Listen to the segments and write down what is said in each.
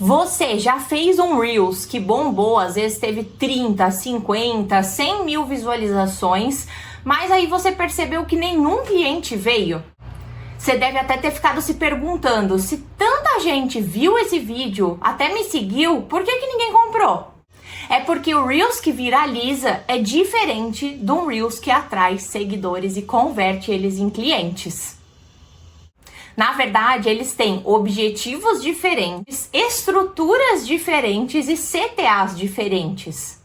Você já fez um Reels que bombou, às vezes teve 30, 50, 100 mil visualizações, mas aí você percebeu que nenhum cliente veio? Você deve até ter ficado se perguntando, se tanta gente viu esse vídeo, até me seguiu, por que ninguém comprou? É porque o Reels que viraliza é diferente de um Reels que atrai seguidores e converte eles em clientes. Na verdade, eles têm objetivos diferentes, estruturas diferentes e CTAs diferentes.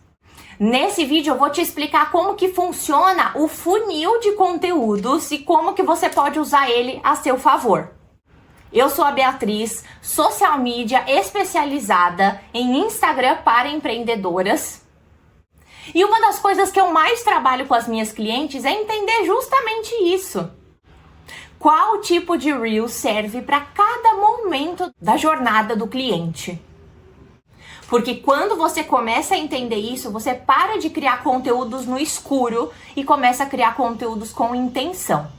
Nesse vídeo eu vou te explicar como que funciona o funil de conteúdos e como que você pode usar ele a seu favor. Eu sou a Beatriz, social media especializada em Instagram para empreendedoras. E uma das coisas que eu mais trabalho com as minhas clientes é entender justamente isso. Qual tipo de Reel serve para cada momento da jornada do cliente? Porque quando você começa a entender isso, você para de criar conteúdos no escuro e começa a criar conteúdos com intenção.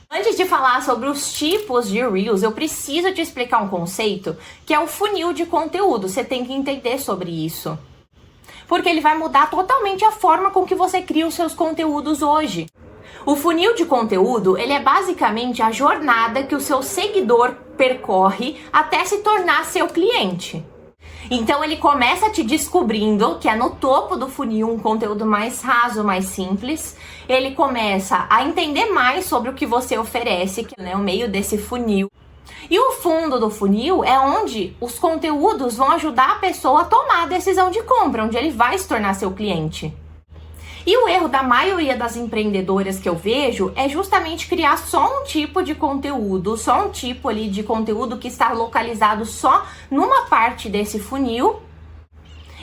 Antes de falar sobre os tipos de Reels, eu preciso te explicar um conceito que é o funil de conteúdo. Você tem que entender sobre isso. Porque ele vai mudar totalmente a forma com que você cria os seus conteúdos hoje. O funil de conteúdo, ele é basicamente a jornada que o seu seguidor percorre até se tornar seu cliente. Então ele começa te descobrindo, que é no topo do funil, um conteúdo mais raso, mais simples. Ele começa a entender mais sobre o que você oferece, que é o meio desse funil. E o fundo do funil é onde os conteúdos vão ajudar a pessoa a tomar a decisão de compra, onde ele vai se tornar seu cliente. E o erro da maioria das empreendedoras que eu vejo é justamente criar só um tipo de conteúdo, só um tipo ali de conteúdo que está localizado só numa parte desse funil.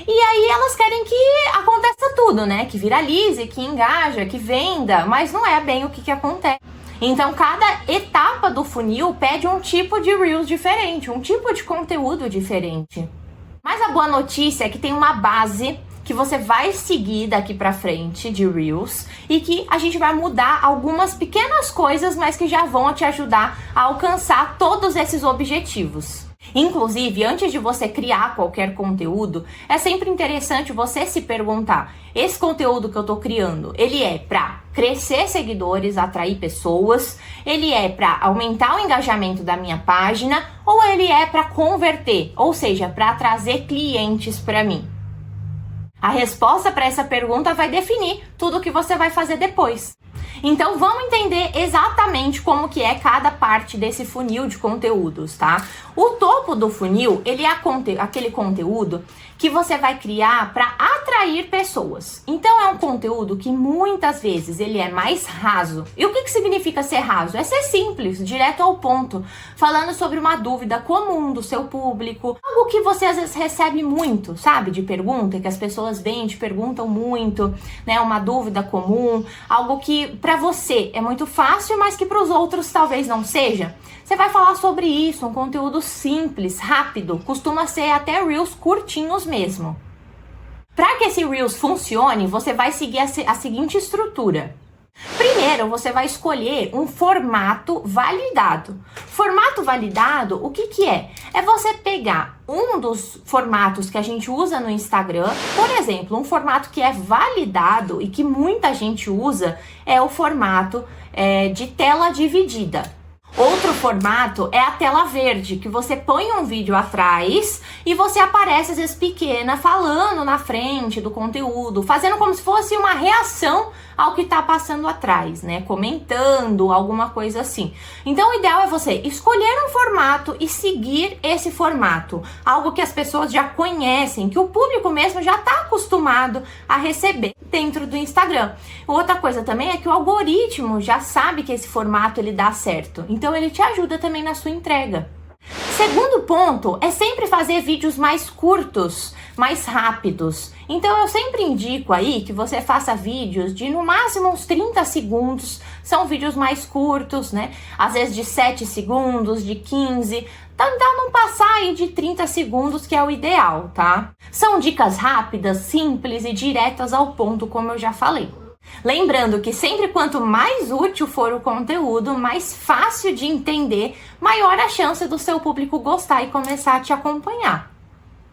E aí elas querem que aconteça tudo, né? Que viralize, que engaja, que venda, mas não é bem o que acontece. Então cada etapa do funil pede um tipo de Reels diferente, um tipo de conteúdo diferente. Mas a boa notícia é que tem uma base que você vai seguir daqui pra frente de Reels e que a gente vai mudar algumas pequenas coisas, mas que já vão te ajudar a alcançar todos esses objetivos. Inclusive, antes de você criar qualquer conteúdo, é sempre interessante você se perguntar: esse conteúdo que eu tô criando, ele é pra crescer seguidores, atrair pessoas, ele é pra aumentar o engajamento da minha página, ou ele é pra converter, ou seja, pra trazer clientes pra mim? A resposta para essa pergunta vai definir tudo o que você vai fazer depois. Então vamos entender exatamente como que é cada parte desse funil de conteúdos, tá? O topo do funil, ele é aquele conteúdo que você vai criar para atrair pessoas. Então é um conteúdo que muitas vezes ele é mais raso. E o que significa ser raso? É ser simples, direto ao ponto, falando sobre uma dúvida comum do seu público, algo que você às vezes recebe muito, sabe? De pergunta, que as pessoas vêm e te perguntam muito, né? Uma dúvida comum, algo que para você é muito fácil, mas que para os outros talvez não seja. Você vai falar sobre isso, um conteúdo simples, rápido, costuma ser até Reels curtinhos mesmo. Para que esse Reels funcione, você vai seguir a seguinte estrutura. Primeiro, você vai escolher um formato validado. Formato validado, o que é? É você pegar um dos formatos que a gente usa no Instagram, por exemplo, um formato que é validado e que muita gente usa é o formato de tela dividida. Outro formato é a tela verde, que você põe um vídeo atrás e você aparece às vezes pequena, falando na frente do conteúdo, fazendo como se fosse uma reação ao que tá passando atrás, né? Comentando, alguma coisa assim. Então o ideal é você escolher um formato e seguir esse formato. Algo que as pessoas já conhecem, que o público mesmo já tá acostumado a receber dentro do Instagram. Outra coisa também é que o algoritmo já sabe que esse formato ele dá certo. Então ele te ajuda também na sua entrega. Segundo ponto é sempre fazer vídeos mais curtos, mais rápidos. Então eu sempre indico aí que você faça vídeos de no máximo uns 30 segundos. São vídeos mais curtos, né? Às vezes de 7 segundos, de 15. Tentar não passar aí de 30 segundos, que é o ideal, tá? São dicas rápidas, simples e diretas ao ponto, como eu já falei. Lembrando que sempre quanto mais útil for o conteúdo, mais fácil de entender, maior a chance do seu público gostar e começar a te acompanhar.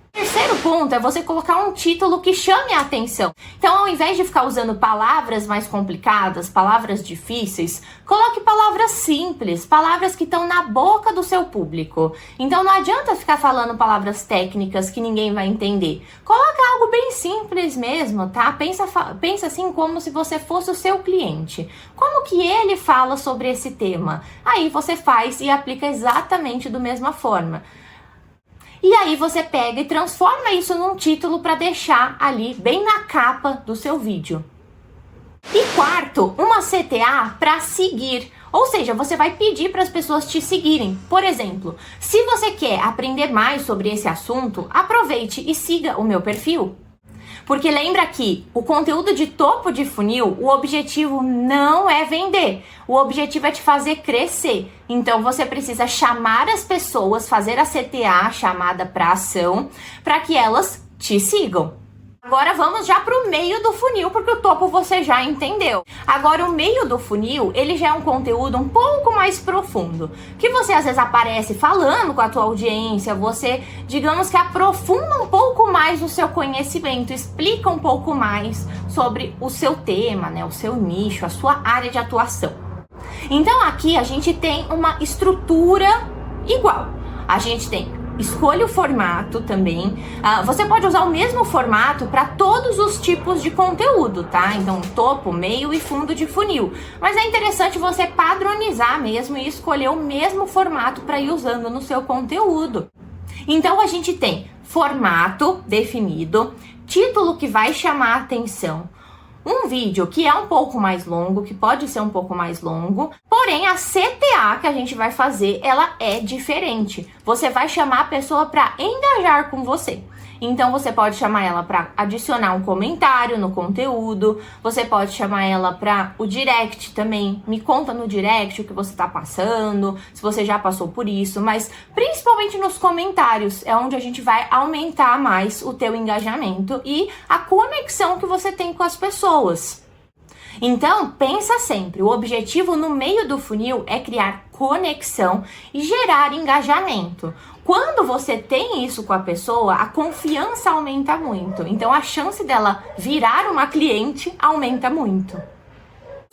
O terceiro ponto é você colocar um título que chame a atenção. Então, ao invés de ficar usando palavras mais complicadas, palavras difíceis, coloque palavras simples, palavras que estão na boca do seu público. Então, não adianta ficar falando palavras técnicas que ninguém vai entender. Coloca algo bem simples mesmo, tá? Pensa assim como se você fosse o seu cliente. Como que ele fala sobre esse tema? Aí você faz e aplica exatamente da mesma forma. E aí você pega e transforma isso num título para deixar ali bem na capa do seu vídeo. E quarto, uma CTA para seguir. Ou seja, você vai pedir para as pessoas te seguirem. Por exemplo, se você quer aprender mais sobre esse assunto, aproveite e siga o meu perfil. Porque lembra que o conteúdo de topo de funil, o objetivo não é vender. O objetivo é te fazer crescer. Então você precisa chamar as pessoas, fazer a CTA, chamada para ação, para que elas te sigam. Agora vamos já para o meio do funil, porque o topo você já entendeu. Agora o meio do funil, ele já é um conteúdo um pouco mais profundo, que você às vezes aparece falando com a tua audiência, você, digamos que aprofunda um pouco mais o seu conhecimento, explica um pouco mais sobre o seu tema, né, o seu nicho, a sua área de atuação. Então aqui a gente tem uma estrutura igual. A gente tem escolha o formato também. Você pode usar o mesmo formato para todos os tipos de conteúdo, tá? Então, topo, meio e fundo de funil. Mas é interessante você padronizar mesmo e escolher o mesmo formato para ir usando no seu conteúdo. Então, a gente tem formato definido, título que vai chamar a atenção, um vídeo que é um pouco mais longo, que pode ser um pouco mais longo, porém a CTA que a gente vai fazer, ela é diferente. Você vai chamar a pessoa para engajar com você. Então você pode chamar ela para adicionar um comentário no conteúdo, você pode chamar ela para o direct também. Me conta no direct o que você está passando, se você já passou por isso, mas principalmente nos comentários é onde a gente vai aumentar mais o teu engajamento e a conexão que você tem com as pessoas. Então, pensa sempre, o objetivo no meio do funil é criar conexão e gerar engajamento. Quando você tem isso com a pessoa, a confiança aumenta muito. Então, a chance dela virar uma cliente aumenta muito.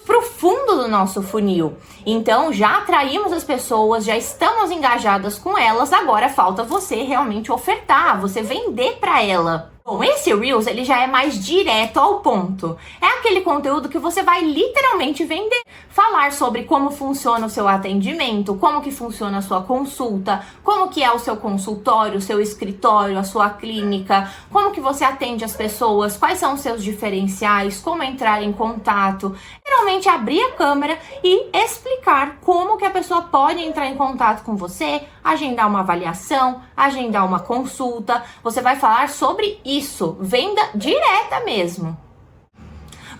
Pro fundo do nosso funil. Então, já atraímos as pessoas, já estamos engajadas com elas, agora falta você realmente ofertar, você vender para ela. Bom, esse Reels, ele já é mais direto ao ponto. É aquele conteúdo que você vai literalmente vender. Falar sobre como funciona o seu atendimento, como que funciona a sua consulta, como que é o seu consultório, o seu escritório, a sua clínica, como que você atende as pessoas, quais são os seus diferenciais, como entrar em contato. Geralmente abrir a câmera e explicar como que a pessoa pode entrar em contato com você, agendar uma avaliação, agendar uma consulta. Você vai falar sobre isso, venda direta mesmo.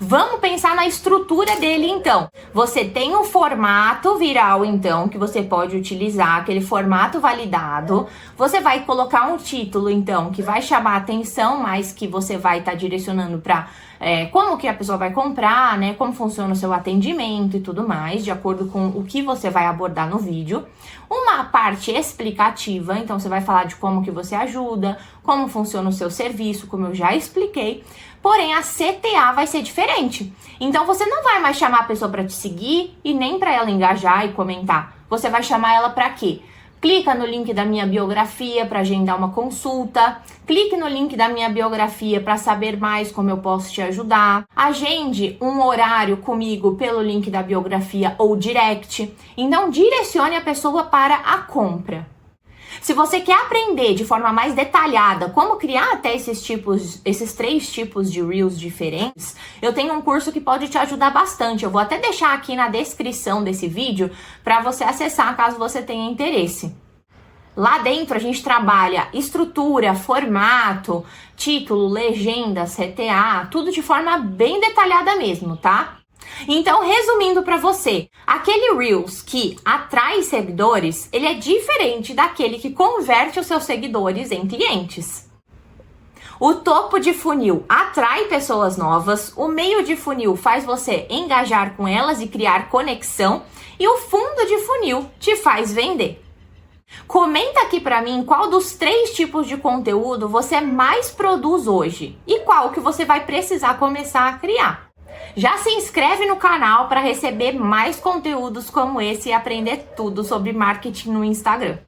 Vamos pensar na estrutura dele então. Você tem um formato viral então que você pode utilizar, aquele formato validado. Você vai colocar um título então que vai chamar a atenção, mas que você vai estar direcionando para como que a pessoa vai comprar, né? Como funciona o seu atendimento e tudo mais, de acordo com o que você vai abordar no vídeo. Uma parte explicativa, então você vai falar de como que você ajuda, como funciona o seu serviço, como eu já expliquei. Porém, a CTA vai ser diferente. Então, você não vai mais chamar a pessoa para te seguir e nem para ela engajar e comentar. Você vai chamar ela para quê? Clica no link da minha biografia para agendar uma consulta. Clique no link da minha biografia para saber mais como eu posso te ajudar. Agende um horário comigo pelo link da biografia ou direct. Então, direcione a pessoa para a compra. Se você quer aprender de forma mais detalhada como criar até esses 3 tipos de Reels diferentes, eu tenho um curso que pode te ajudar bastante. Eu vou até deixar aqui na descrição desse vídeo para você acessar caso você tenha interesse. Lá dentro a gente trabalha estrutura, formato, título, legenda, CTA, tudo de forma bem detalhada mesmo, tá? Então, resumindo para você, aquele Reels que atrai seguidores, ele é diferente daquele que converte os seus seguidores em clientes. O topo de funil atrai pessoas novas, o meio de funil faz você engajar com elas e criar conexão, e o fundo de funil te faz vender. Comenta aqui pra mim qual dos 3 tipos de conteúdo você mais produz hoje e qual que você vai precisar começar a criar. Já se inscreve no canal para receber mais conteúdos como esse e aprender tudo sobre marketing no Instagram.